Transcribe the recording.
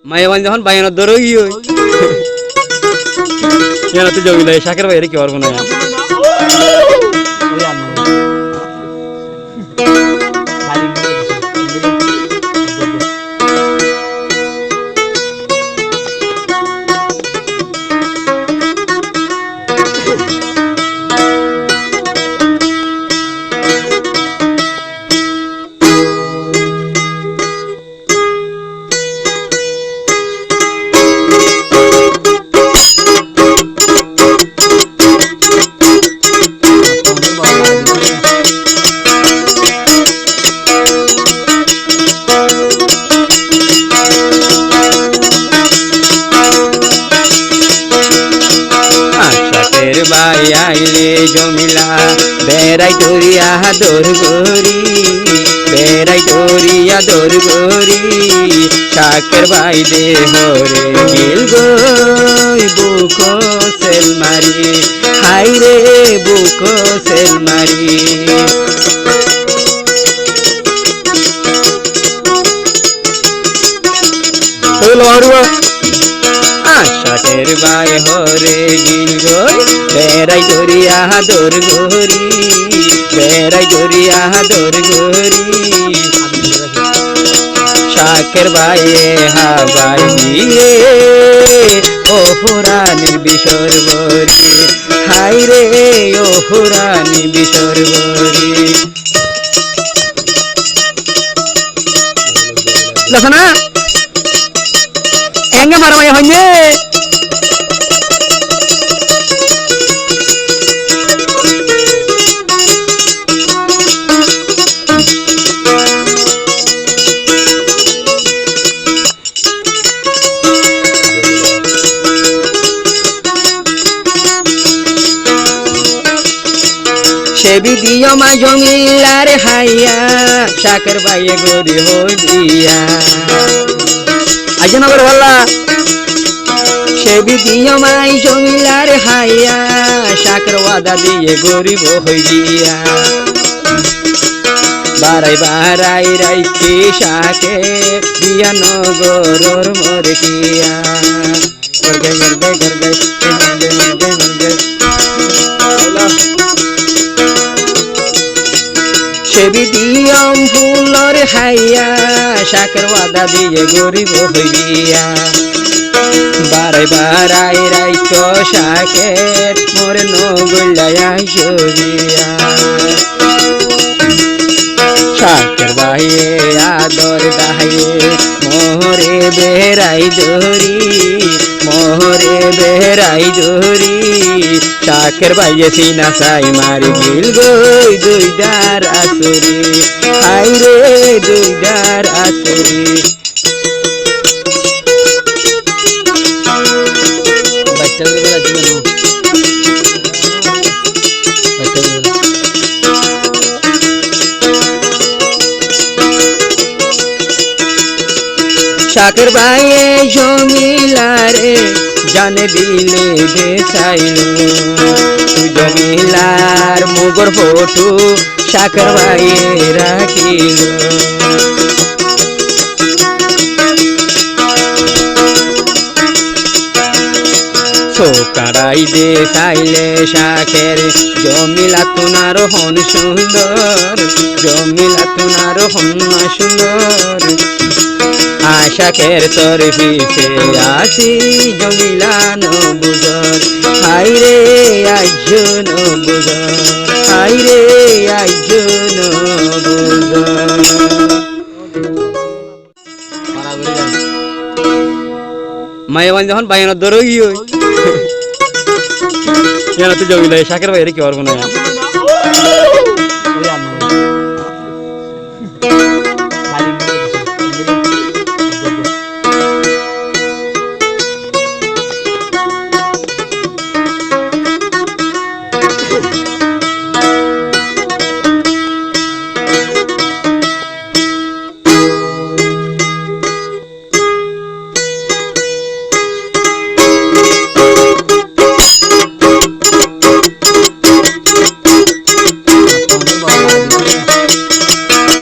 মায়াবান যখন বাইনের দরই হই ইয়ানা তো জমিলা শাকের বাইরে কি পারবো না বাই আইলে জমিলা বেড়াই তোরিয়া দোর গরি বেড়াই তোরিয়া দোর গরি শাকের বাই দে হরে গিল গই বুক সেল মারি হাই রে বুক সেল মারি শাকের বাই হরে গিল গই বেড়াই তোরিয়া দোর গরি বেড়াই তোরিয়া দোর গরি শাকের বাইয়ে হাবাই দিয়ে ও পুরাণের বিশর বরি হাই রে ও পুরাণী বিশর বরি লসনা এঙ্গে মারমাই হইনে সেবি দিও মা জমিলার হাইয়া শাকের বাইয়ে গরি হই দিয়া আজনগর বললা সেবি দিও মাই জমিলার হাইয়া শাকের ওয়াদা দিয়ে গরিব হই দিয়া বারাই বারাই রাইছি শাকে দিয়া নগরর মরে কিয়া গরগে গরগে গরগে গরগে গরগে সেবি দিয়ম ফুলর হাইয়া শাকের ওয়াদা দিয়ে গরিব হইয়া বারাই বারাই রাইছ শাকে মোরে নগলায়া সরিয়া শাকের বাইয়ে আদর দাহাইয়ে মোহরে বেড়াই ধরি মোহরে বেড়াই ধরি শাকের বাইয়ে সিনা সাই মারি গিল গই দুইদার আসরি হাই রে দুইদার আসরি শাকের বাইয়ে জমিলারে জানে দিলে বেসাইল তুই জমিলার মুগর ফটো শাকের বাইয়ে রাখিল সোকারাই দে চাইলে শাকের জমিলা তুনার হন সুন্দর জমিলা তুনার হন সুন্দর আশাকের তোর পিছে আসি জমিলা নবুদর হাই রে আজ নবুদর হাই রে আজ নবুদর মায়াবান যখন বাইনের দরই হই ইয়ানা তো জমিলা শাকের বাইরে কি পারবো না